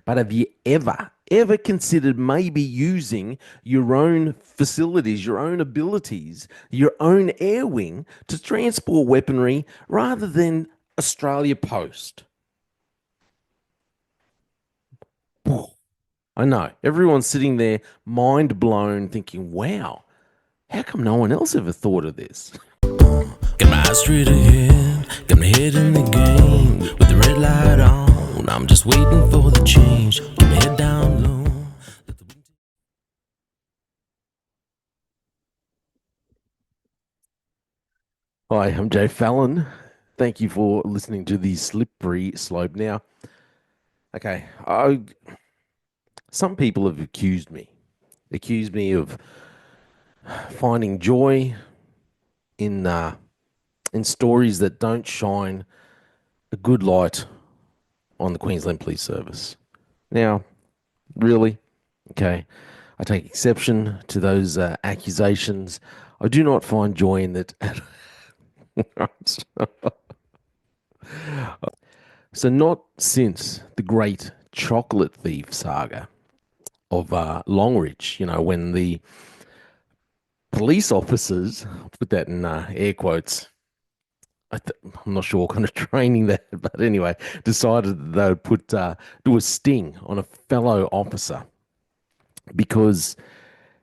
But have you ever considered maybe using your own facilities, your own abilities, your own air wing to transport weaponry rather than Australia Post? I know. Everyone's sitting there mind blown thinking, wow, how come no one else ever thought of this? Got my eyes straight ahead, got my head in the game. With the red light on, I'm just waiting for the change. Keep my head down low. Hi, I'm Jay Fallon. Thank you for listening to the Slippery Slope. Now, okay, some people have accused me of finding joy in stories that don't shine a good light on the Queensland Police Service. Now, really, okay, I take exception to those accusations. I do not find joy in that. So, not since the great chocolate thief saga of Longreach, when the police officers, I'll put that in air quotes, I'm not sure what kind of training that, but anyway, decided that they would do a sting on a fellow officer because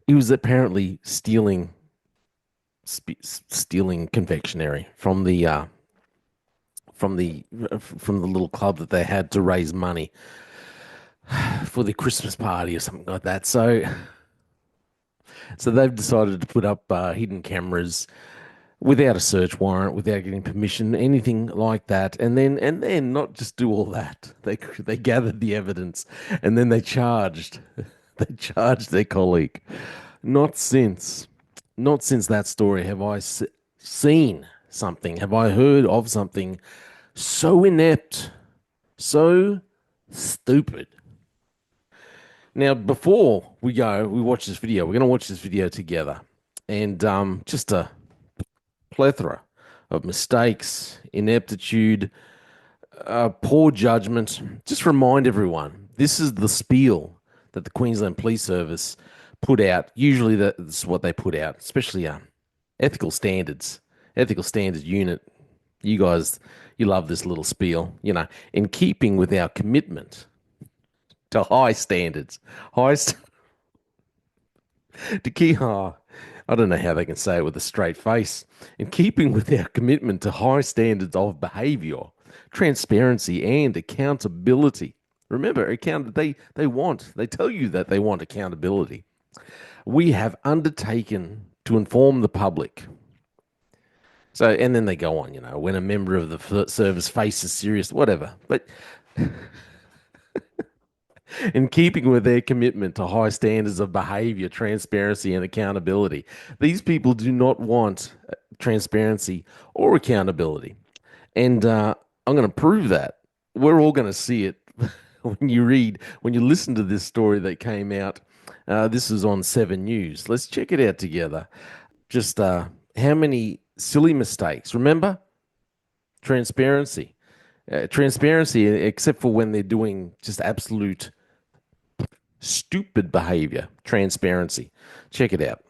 he was apparently stealing confectionery from the little club that they had to raise money for the Christmas party or something like that. So they've decided to put up hidden cameras without a search warrant, without getting permission, anything like that. And then not just do all that. They gathered the evidence and then they charged their colleague. Not since not since that story have I seen something, have I heard of something so inept, so stupid. Now, before we watch this video. We're going to watch this video together, and just a plethora of mistakes, ineptitude, poor judgment. Just remind everyone, this is the spiel that the Queensland Police Service put out. Usually, that's what they put out, especially ethical standards, ethical standards unit. You guys, you love this little spiel, in keeping with our commitment to high standards, high st- to keep. Oh, I don't know how they can say it with a straight face. In keeping with our commitment to high standards of behaviour, transparency, and accountability. Remember, they tell you that they want accountability. We have undertaken to inform the public. So, and then they go on, when a member of the service faces serious, whatever. But in keeping with their commitment to high standards of behavior, transparency, and accountability. These people do not want transparency or accountability. And I'm going to prove that. We're all going to see it when you listen to this story that came out. This is on 7 News. Let's check it out together. Just how many silly mistakes. Remember? Transparency. Transparency, except for when they're doing just absolute stupid behavior. Transparency. Check it out.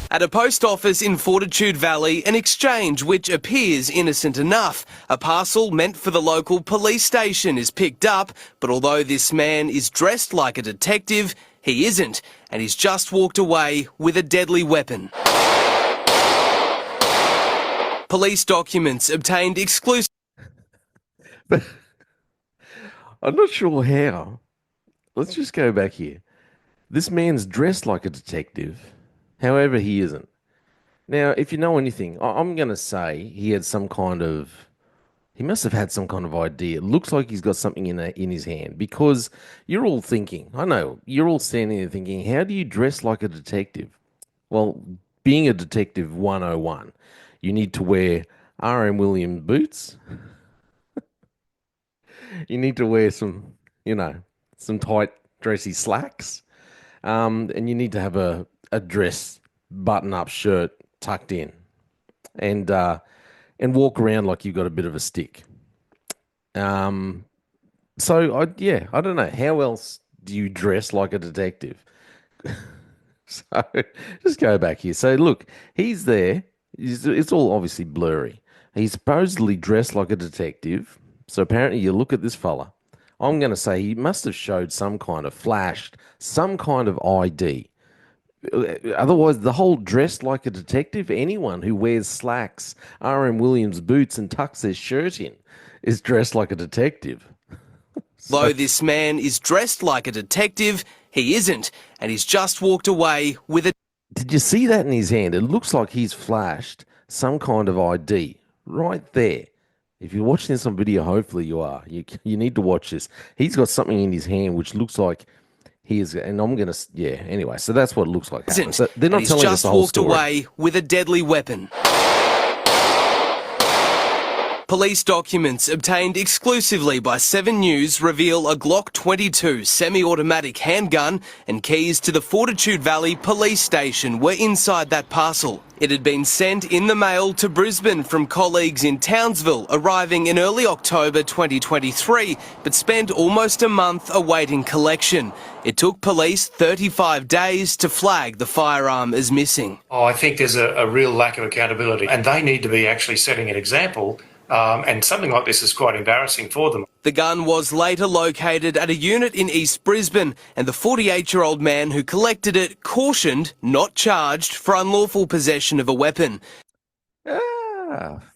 At a post office in Fortitude Valley, an exchange which appears innocent enough. A parcel meant for the local police station is picked up, but although this man is dressed like a detective, he isn't, and he's just walked away with a deadly weapon. Police documents obtained exclusive. But I'm not sure how. Let's just go back here. This man's dressed like a detective. However, he isn't. Now, if you know anything, I'm going to say he must have had some kind of idea. It looks like he's got something in his hand because you're all thinking, I know, you're all standing there thinking, how do you dress like a detective? Well, being a detective 101, you need to wear R.M. Williams boots. You need to wear some tight, dressy slacks. And you need to have a dress button-up shirt tucked in, and walk around like you've got a bit of a stick. I don't know. How else do you dress like a detective? So just go back here. So look, he's there. It's all obviously blurry. He's supposedly dressed like a detective. So apparently, you look at this fella. I'm going to say he must have showed some kind of flashed, some kind of ID. Otherwise, the whole dressed like a detective, anyone who wears slacks, R.M. Williams boots, and tucks their shirt in is dressed like a detective. Though this man is dressed like a detective, he isn't, and he's just walked away with a Did you see that in his hand? It looks like he's flashed some kind of ID right there. If you're watching this on video, hopefully you are. You need to watch this. He's got something in his hand which looks like he is, and I'm gonna, yeah. Anyway, so that's what it looks like happened. isn't, So they're and not he's telling us just the whole walked story. away with a deadly weapon. Police documents obtained exclusively by 7 News reveal a Glock 22 semi-automatic handgun and keys to the Fortitude Valley Police Station were inside that parcel. It had been sent in the mail to Brisbane from colleagues in Townsville, arriving in early October 2023, but spent almost a month awaiting collection. It took police 35 days to flag the firearm as missing. Oh, I think there's a real lack of accountability, and they need to be actually setting an example. And something like this is quite embarrassing for them. The gun was later located at a unit in East Brisbane, and the 48-year-old man who collected it cautioned, not charged, for unlawful possession of a weapon.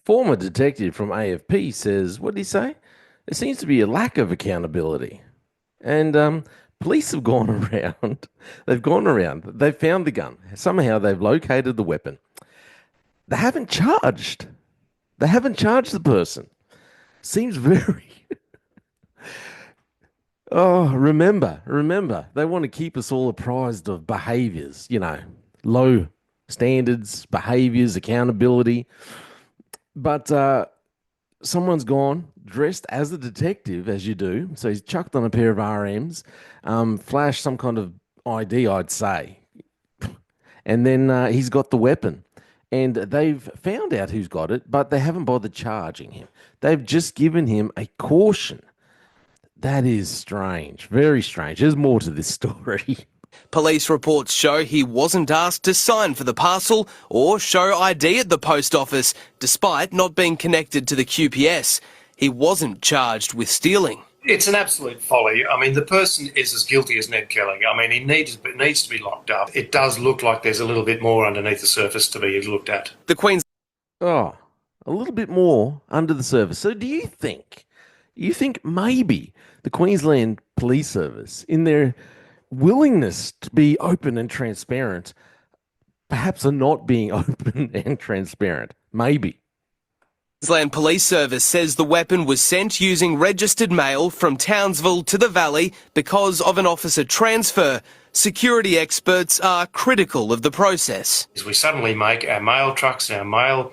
Former detective from AFP says, what did he say? There seems to be a lack of accountability. And police have gone around. They've gone around. They've found the gun. Somehow they've located the weapon. They haven't charged. They haven't charged the person. Seems very. Oh, remember, they want to keep us all apprised of behaviours, low standards, behaviours, accountability. But someone's gone dressed as a detective, as you do. So he's chucked on a pair of RMs, flashed some kind of ID, I'd say. And then he's got the weapon. And they've found out who's got it, but they haven't bothered charging him. They've just given him a caution. That is strange, very strange. There's more to this story. Police reports show he wasn't asked to sign for the parcel or show ID at the post office, despite not being connected to the QPS. He wasn't charged with stealing. It's an absolute folly. I mean, the person is as guilty as Ned Kelly. I mean, he needs to be locked up. It does look like there's a little bit more underneath the surface to be looked at. The Queen's Oh, a little bit more under the surface. So do you think maybe the Queensland Police Service, in their willingness to be open and transparent, perhaps are not being open and transparent? Maybe. Queensland Police Service says the weapon was sent using registered mail from Townsville to the Valley because of an officer transfer. Security experts are critical of the process. We suddenly make our mail trucks and our mail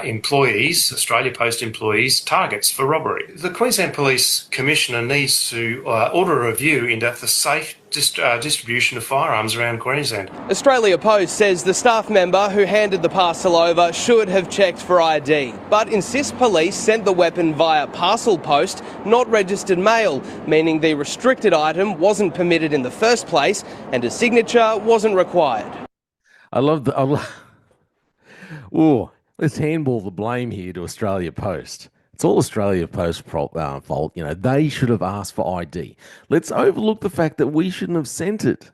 employees, Australia Post employees, targets for robbery. The Queensland Police Commissioner needs to order a review into the safe distribution of firearms around Queensland. Australia Post says the staff member who handed the parcel over should have checked for ID, but insists police sent the weapon via parcel post, not registered mail, meaning the restricted item wasn't permitted in the first place and a signature wasn't required. Oh, let's handball the blame here to Australia Post. It's all Australia Post fault. They should have asked for ID. Let's overlook the fact that we shouldn't have sent it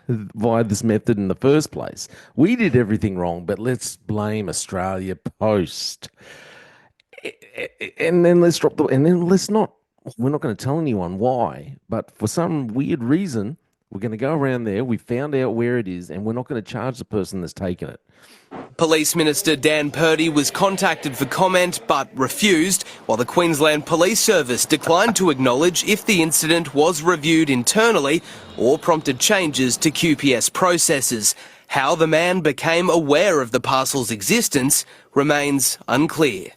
via this method in the first place. We did everything wrong, but let's blame Australia Post. And then let's drop we're not going to tell anyone why, but for some weird reason, we're going to go around there. We found out where it is, and we're not going to charge the person that's taken it. Police Minister Dan Purdy was contacted for comment but refused, while the Queensland Police Service declined to acknowledge if the incident was reviewed internally or prompted changes to QPS processes. How the man became aware of the parcel's existence remains unclear.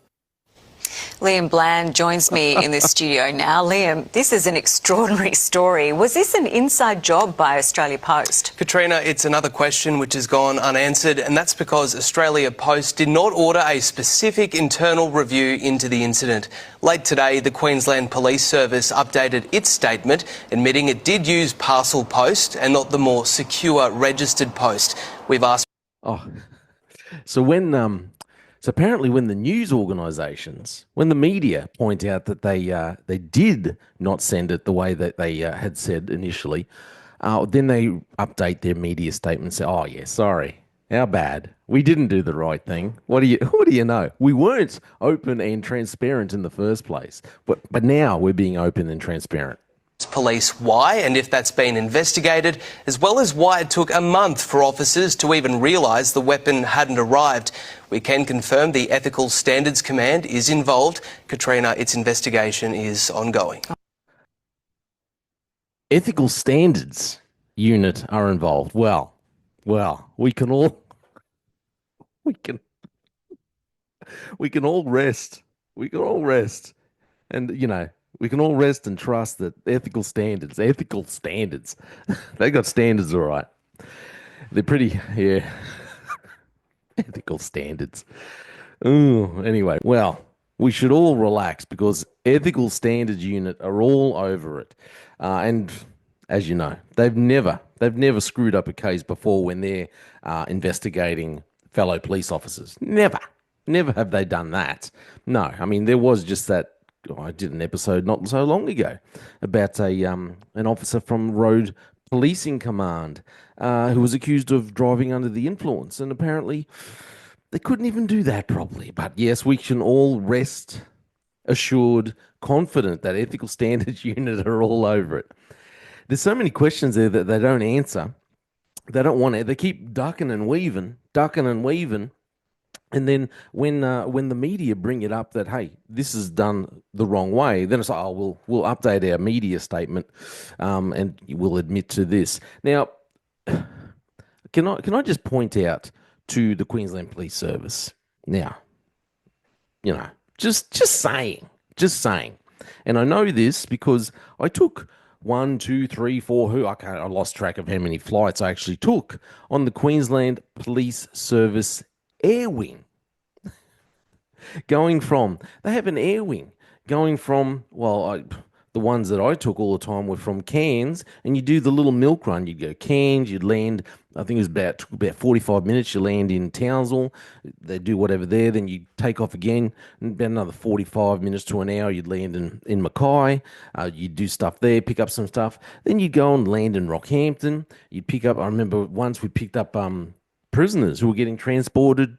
Liam Bland joins me in the studio now. Liam, this is an extraordinary story. Was this an inside job by Australia Post? Katrina, it's another question which has gone unanswered, and that's because Australia Post did not order a specific internal review into the incident. Late today, the Queensland Police Service updated its statement, admitting it did use parcel post and not the more secure registered post. We've asked... Oh, so so apparently when the news organisations, when the media point out that they did not send it the way that they had said initially, then they update their media statement and say, "Oh yeah, sorry, our bad. We didn't do the right thing. What do you know? We weren't open and transparent in the first place, but now we're being open and transparent." Police why and if that's been investigated, as well as why it took a month for officers to even realise the weapon hadn't arrived. We can confirm the Ethical Standards Command is involved. Katrina, its investigation is ongoing. Ethical Standards Unit are involved. Well, we can all we can all rest. We can all rest, and we can all rest and trust that ethical standards, they got standards, all right. They're pretty, yeah. Ethical standards. Ooh, anyway, well, we should all relax because Ethical Standards Unit are all over it. And as you know, they've never screwed up a case before when they're investigating fellow police officers. Never have they done that. No, I mean, there was just that. I did an episode not so long ago about an officer from Road Policing Command who was accused of driving under the influence, and apparently they couldn't even do that properly. But yes, we can all rest assured, confident that Ethical Standards Unit are all over it. There's so many questions there that they don't answer. They don't want it. They keep ducking and weaving. And then when the media bring it up that, hey, this is done the wrong way, then it's like, oh, we'll update our media statement, and we'll admit to this. Now, can I just point out to the Queensland Police Service? Now, just saying, and I know this because I took 1, 2, 3, 4. I lost track of how many flights I actually took on the Queensland Police Service air wing. They have an air wing going from, the ones that I took all the time were from Cairns, and you do the little milk run. You'd go Cairns, you'd land, I think it was took about 45 minutes, you land in Townsville, they do whatever there, then you take off again, and about another 45 minutes to an hour, you'd land in Mackay, you'd do stuff there, pick up some stuff, then you'd go and land in Rockhampton, you'd pick up, I remember once we picked up prisoners who were getting transported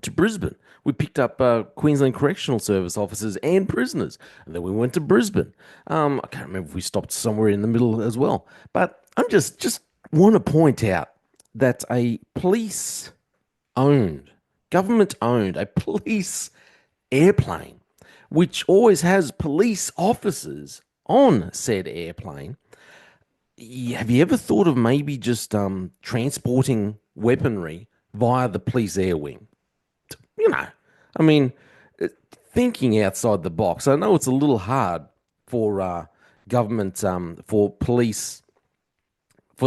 to Brisbane. We picked up Queensland Correctional Service officers and prisoners, and then we went to Brisbane. I can't remember if we stopped somewhere in the middle as well. But I'm just want to point out that a government-owned, a police airplane, which always has police officers on said airplane. Have you ever thought of maybe just transporting weaponry via the police air wing? I mean, thinking outside the box. I know it's a little hard for government, for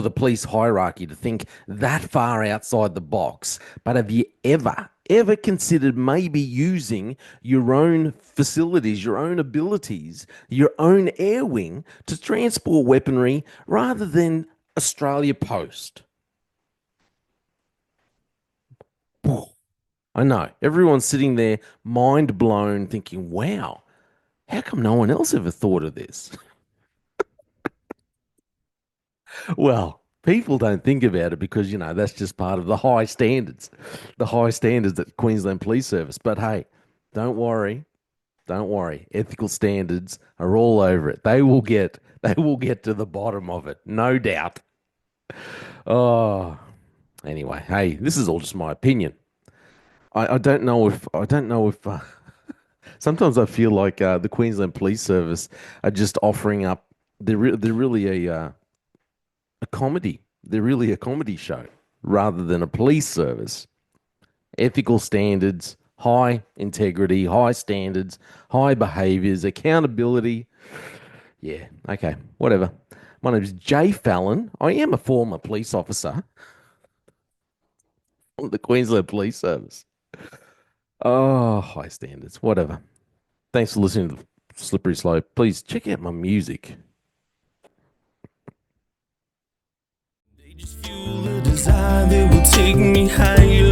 the police hierarchy to think that far outside the box. But have you ever considered maybe using your own facilities, your own abilities, your own air wing to transport weaponry rather than Australia Post? I know. Everyone's sitting there mind blown thinking, wow, how come no one else ever thought of this? Well, people don't think about it because, that's just part of the high standards at Queensland Police Service. But hey, don't worry. Ethical standards are all over it. They will get to the bottom of it, no doubt. Oh, anyway, hey, this is all just my opinion. I don't know if sometimes I feel like the Queensland Police Service are just offering up. They're really a comedy. They're really a comedy show rather than a police service. Ethical standards high integrity, high standards, high behaviors, accountability. Yeah, okay, whatever. My name is Jay Fallon. I am a former police officer on the Queensland Police Service. Oh, high standards, whatever. Thanks for listening to the Slippery Slope. Please check out my music. They just fuel a desire that will take me higher.